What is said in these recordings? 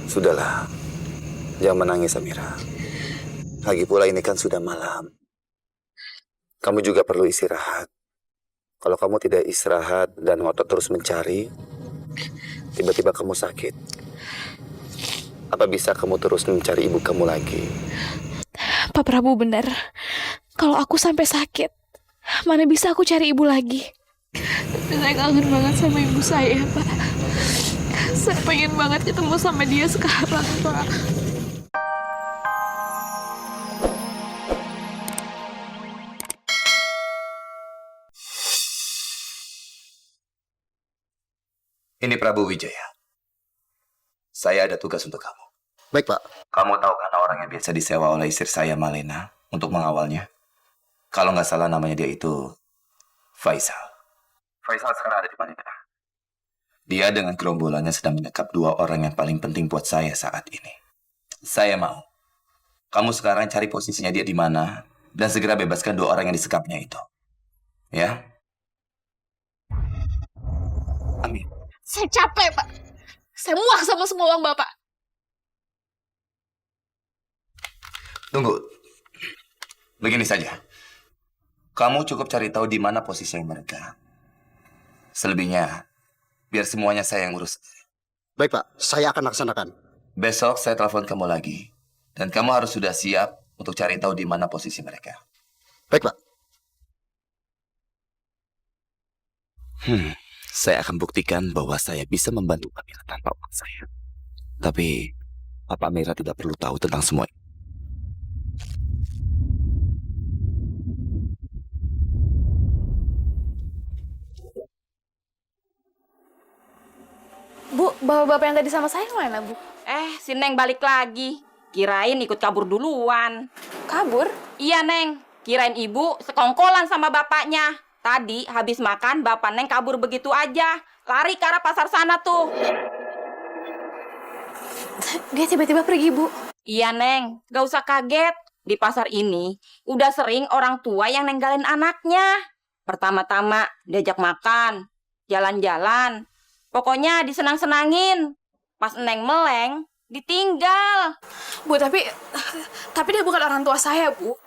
Sudahlah, jangan menangis Amira. Lagi pula ini kan sudah malam. Kamu juga perlu istirahat. Kalau kamu tidak istirahat dan ngotot terus mencari, tiba-tiba kamu sakit. Apa bisa kamu terus mencari ibu kamu lagi? Pak Prabu benar. Kalau aku sampai sakit, mana bisa aku cari ibu lagi? Tapi saya kangen banget sama ibu saya, Pak. Saya pengen banget ketemu sama dia sekarang, Pak. Ini Prabu Wijaya. Saya ada tugas untuk kamu. Baik, Pak. Kamu tahu kan orang yang biasa disewa oleh istri saya, Malena, untuk mengawalnya? Kalau nggak salah namanya dia itu Faisal. Faisal sekarang ada di mana? Dia dengan gerombolannya sedang menyekap 2 orang yang paling penting buat saya saat ini. Saya mau kamu sekarang cari posisinya dia di mana dan segera bebaskan 2 orang yang disekapnya itu. Ya? Amin. Saya capek, Pak. Saya muak sama semua uang Bapak. Tunggu. Begini saja. Kamu cukup cari tahu di mana posisi mereka. Selebihnya, biar semuanya saya yang urus. Baik, Pak. Saya akan laksanakan. Besok saya telepon kamu lagi. Dan kamu harus sudah siap untuk cari tahu di mana posisi mereka. Baik, Pak. Saya akan buktikan bahwa saya bisa membantu Amira tanpa uang saya. Tapi, Papa Amira tidak perlu tahu tentang semua ini. Bu, bapak-bapak yang tadi sama saya mana, Bu? Si Neng balik lagi. Kirain ikut kabur duluan. Kabur? Iya, Neng. Kirain ibu sekongkolan sama bapaknya. Tadi habis makan, bapak Neng kabur begitu aja. Lari ke arah pasar sana tuh. Dia tiba-tiba pergi, Bu. Iya, Neng. Gak usah kaget. Di pasar ini, udah sering orang tua yang ninggalin anaknya. Pertama-tama, diajak makan, jalan-jalan. Pokoknya disenang-senangin. Pas Neng meleng, ditinggal. Bu, tapi dia bukan orang tua saya, Bu.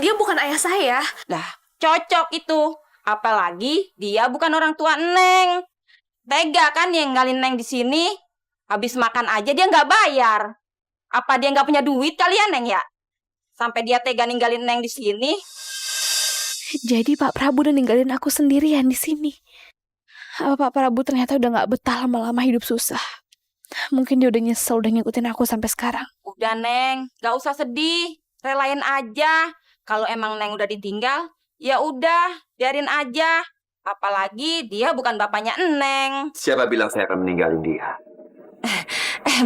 Dia bukan ayah saya. Lah, cocok itu. Apalagi dia bukan orang tua Neng. Tega kan yang ninggalin Neng di sini? Habis makan aja dia nggak bayar. Apa dia nggak punya duit kali ya, Neng ya? Sampai dia tega ninggalin Neng di sini. Jadi Pak Prabu udah ninggalin aku sendirian di sini. Apa Pak Prabu ternyata udah nggak betah lama-lama hidup susah? Mungkin dia udah nyesel udah ngikutin aku sampai sekarang. Udah, Neng, nggak usah sedih. Relain aja. Kalau emang Neng udah ditinggal, ya udah, biarin aja. Apalagi dia bukan bapaknya Neng. Siapa bilang saya akan meninggalin dia?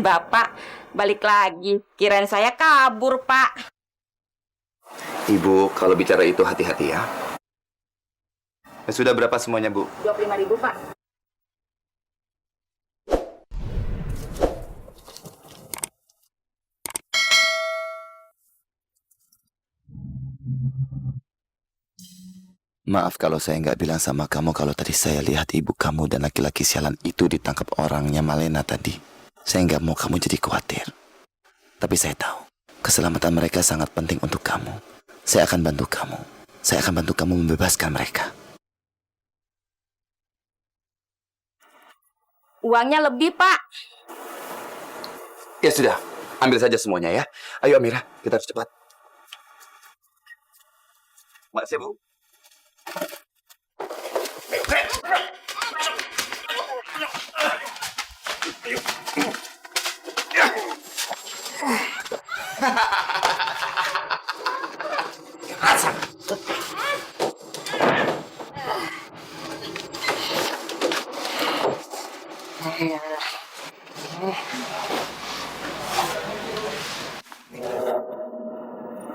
Bapak, balik lagi. Kirain saya kabur, Pak. Ibu, kalau bicara itu hati-hati ya. Sudah berapa semuanya, Bu? 25.000, Pak. Maaf kalau saya nggak bilang sama kamu kalau tadi saya lihat ibu kamu dan laki-laki sialan itu ditangkap orangnya Malena tadi. Saya nggak mau kamu jadi khawatir. Tapi saya tahu, keselamatan mereka sangat penting untuk kamu. Saya akan bantu kamu. Saya akan bantu kamu membebaskan mereka. Uangnya lebih, Pak. Ya sudah, ambil saja semuanya ya. Ayo Amira, kita harus cepat. Makasih, Bu.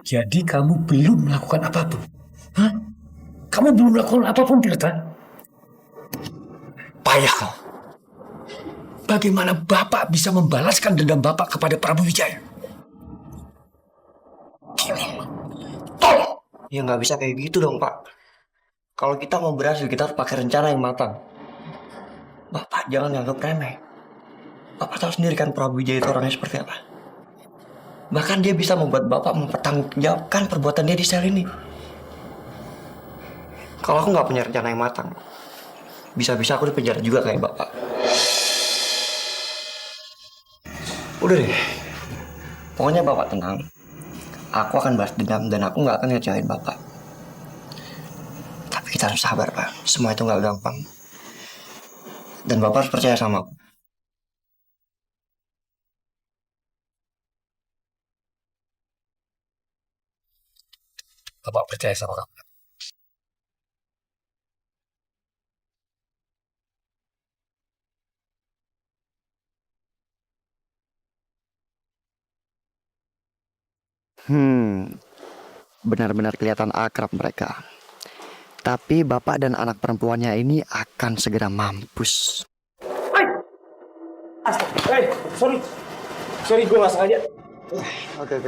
Jadi kamu belum melakukan apapun? Hah? Kamu belum melakukan apapun, Tirta? Payah kau. Bagaimana Bapak bisa membalaskan dendam Bapak kepada Prabu Wijaya? Tolong! Ya nggak bisa kayak gitu dong, Pak. Kalau kita mau berhasil, kita harus pakai rencana yang matang. Bapak jangan nganggap remeh. Bapak tahu sendiri kan Prabu Wijaya itu orangnya seperti apa. Bahkan dia bisa membuat Bapak mempertanggungjawabkan perbuatan dia di sel ini. Kalau aku nggak punya rencana yang matang, bisa-bisa aku dipenjara juga kayak Bapak. Udah deh, pokoknya Bapak tenang. Aku akan balas dendam dan aku nggak akan ngecewain Bapak. Tapi kita harus sabar, Pak. Semua itu nggak gampang. Dan Bapak harus percaya sama aku. Bapak percaya sama kamu. Benar-benar kelihatan akrab mereka. Tapi bapak dan anak perempuannya ini akan segera mampus. Hey, sorry. Sorry, gue nggak sengaja. Oke.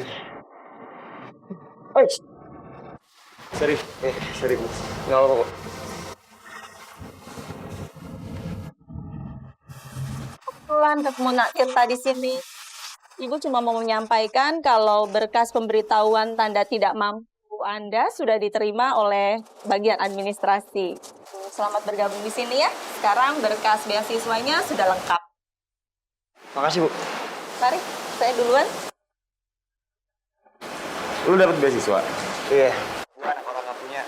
Hey. Sorry. Sorry, Bu. Nggak apa-apa kok. Kebetulan ketemu Nak Tirta di sini. Ibu cuma mau menyampaikan kalau berkas pemberitahuan tanda tidak mampu Anda sudah diterima oleh bagian administrasi. Selamat bergabung di sini ya. Sekarang berkas beasiswanya sudah lengkap. Makasih, Bu. Mari, saya duluan. Lu dapat beasiswa? Iya. Gue anak orang nggak punya.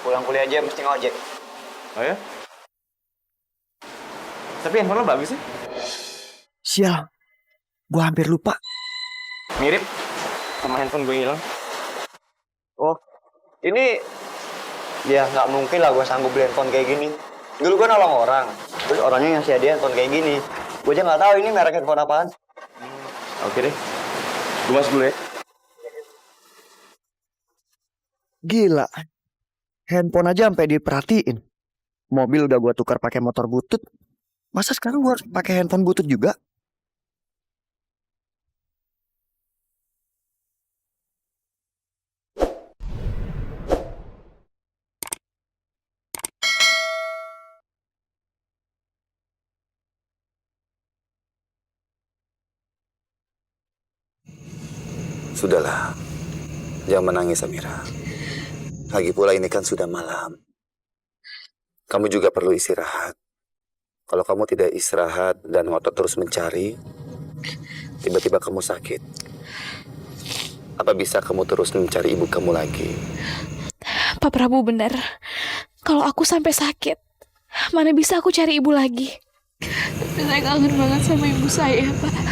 Pulang kuliah aja mesti ngojek. Oh ya? Tapi handphone lo bagus sih. Sial, gua hampir lupa. Mirip sama handphone gue hilang. Oh, ini ya nggak mungkin lah gue sanggup beli handphone kayak gini. Dulu gue nolong orang, terus orangnya ngasih hadiah handphone kayak gini. Gue aja nggak tahu ini merek handphone apaan. Oke deh, gue masuk dulu ya. Gila, handphone aja sampai diperhatiin. Mobil udah gua tukar pakai motor butut. Masa sekarang gua harus pakai handphone butut juga? Sudahlah, jangan menangis Amira. Lagi pula ini kan sudah malam. Kamu juga perlu istirahat. Kalau kamu tidak istirahat dan ngotot terus mencari, tiba-tiba kamu sakit. Apa bisa kamu terus mencari ibu kamu lagi? Pak Prabu benar. Kalau aku sampai sakit, mana bisa aku cari ibu lagi? Saya kangen banget sama ibu saya, Pak.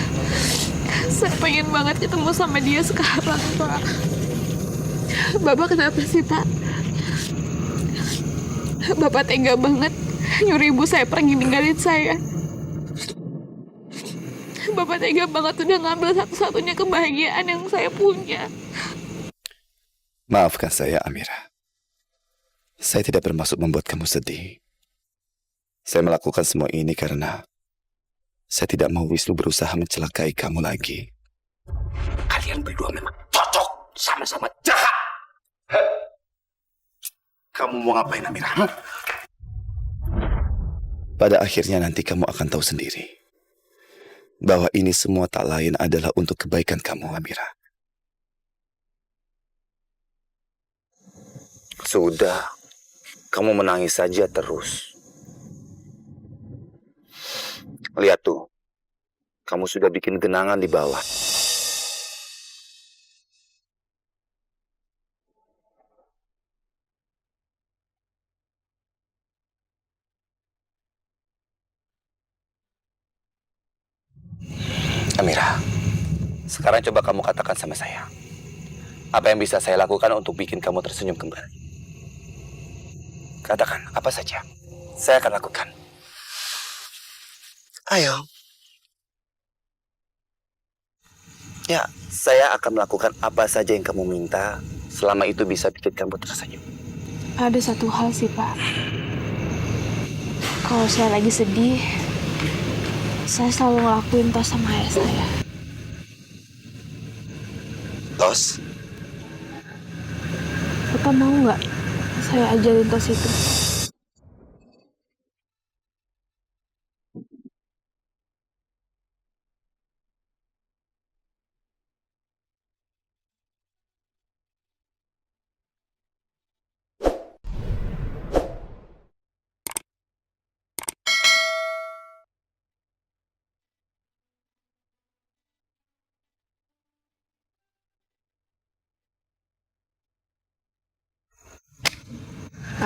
Saya pengen banget ketemu sama dia sekarang, Pak. Bapak kenapa sih, Pak? Bapak tega banget nyuruh ibu saya pergi ninggalin saya. Bapak tega banget udah ngambil satu-satunya kebahagiaan yang saya punya. Maafkan saya, Amira. Saya tidak bermaksud membuat kamu sedih. Saya melakukan semua ini karena saya tidak mau Wisnu berusaha mencelakai kamu lagi. Kalian berdua memang cocok, sama-sama jahat. Kamu mau ngapain, Amira? Pada akhirnya nanti kamu akan tahu sendiri bahwa ini semua tak lain adalah untuk kebaikan kamu, Amira. Sudah, kamu menangis saja terus. Lihat tuh, kamu sudah bikin genangan di bawah. Amira, sekarang coba kamu katakan sama saya. Apa yang bisa saya lakukan untuk bikin kamu tersenyum kembali? Katakan, apa saja. Saya akan lakukan. Ayo. Ya, saya akan melakukan apa saja yang kamu minta selama itu bisa bikin kamu tersenyum. Ada satu hal sih, Pak. Kalau saya lagi sedih, saya selalu ngelakuin tos sama ayah saya. Tos? Bapak mau nggak saya ajarin tos itu?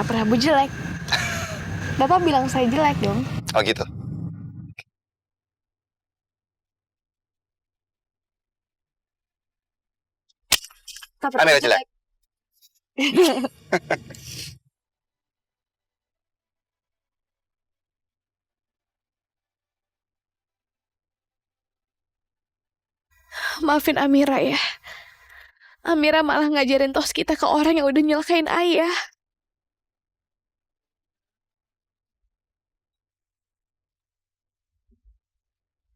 Pak Prabu jelek. Bapak bilang saya jelek dong. Oh gitu. Pak Prabu Amira jelek. Maafin Amira ya. Amira malah ngajarin tos kita ke orang yang udah nyelakain ayah.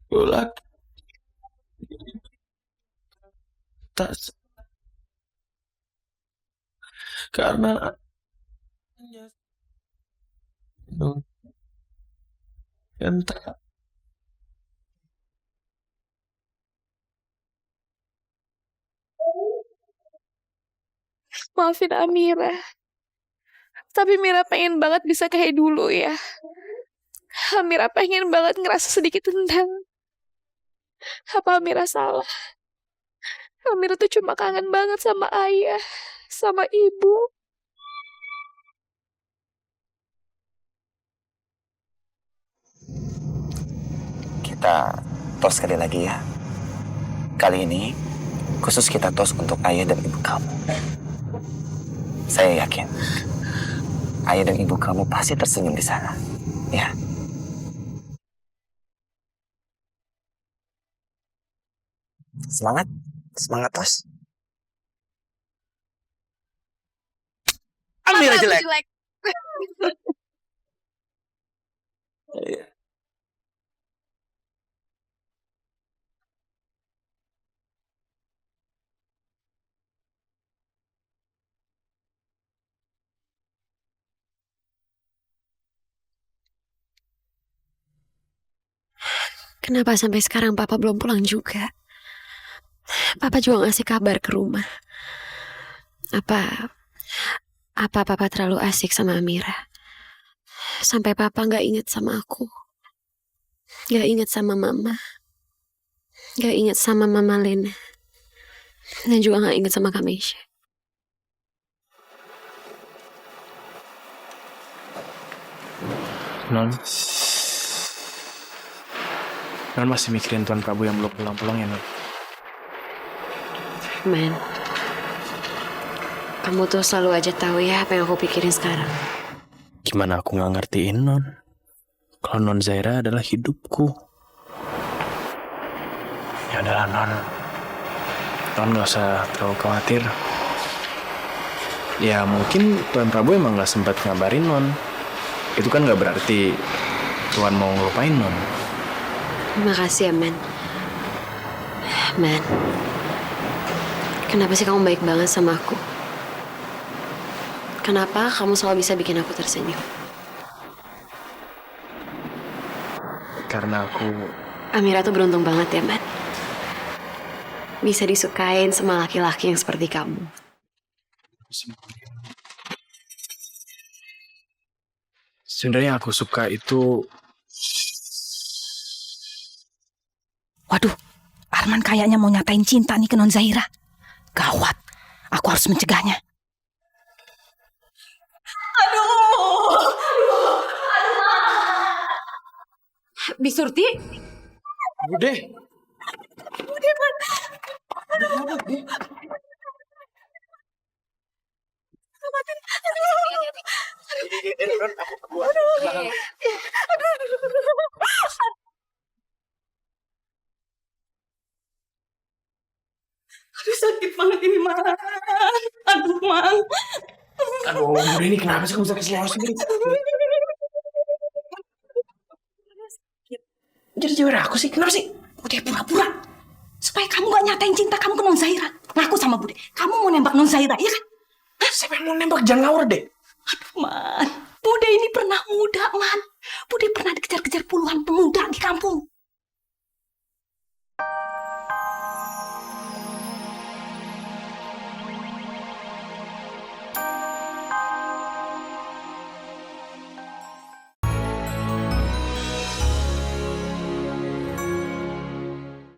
Bulat. Tas. Karena entah. Maafin Amira. Tapi Mira pengen banget bisa kayak dulu ya. Amira pengen banget ngerasa sedikit tendang. Apa Amira salah? Amira tuh cuma kangen banget sama ayah, sama ibu. Kita tos sekali lagi ya. Kali ini khusus kita tos untuk ayah dan ibu kamu. Saya yakin ayah dan ibu kamu pasti tersenyum di sana. Ya. Semangat, semangat tos. Amira jelek. Iya. Kenapa sampai sekarang Papa belum pulang juga? Papa juga ngasih kabar ke rumah. Apa Papa terlalu asik sama Amira? Sampai Papa nggak inget sama aku. Nggak inget sama Mama. Nggak inget sama Mama Lena. Dan juga nggak inget sama Kamisha. Non masih mikirin Tuan Prabu yang belum pulang-pulang ya, Non? Man, kamu tuh selalu aja tahu ya apa yang aku pikirin sekarang. Gimana aku nggak ngertiin, Non? Kalau Non Zaira adalah hidupku. Ya udahlah, Non. Non nggak usah terlalu khawatir. Ya mungkin Tuan Prabu emang nggak sempat ngabarin Non. Itu kan nggak berarti Tuan mau ngelupain Non. Makasih ya, Man. Man, kenapa sih kamu baik banget sama aku? Kenapa kamu selalu bisa bikin aku tersenyum? Karena aku... Amira tuh beruntung banget ya, Man. Bisa disukain sama laki-laki yang seperti kamu. Sebenarnya aku suka itu... Waduh, Arman kayaknya mau nyatain cinta nih ke Non Zaira. Gawat, aku harus mencegahnya. Bisurti? Bude. Aduh, sakit banget ini, Man. Aduh, Man. Aduh, Bude ini kenapa sih kamu bisa kesini sendiri? Jadi cewek aku sih, kenapa sih? Bude pura-pura. Supaya kamu gak nyatain cinta kamu ke Non Zaira. Ngaku sama Bude. Kamu mau nembak Non Zaira, iya kan? Siapa yang mau nembak? Jangan ngawur deh. Aduh, Man. Bude ini pernah muda, Man. Bude pernah dikejar-kejar puluhan pemuda di kampung.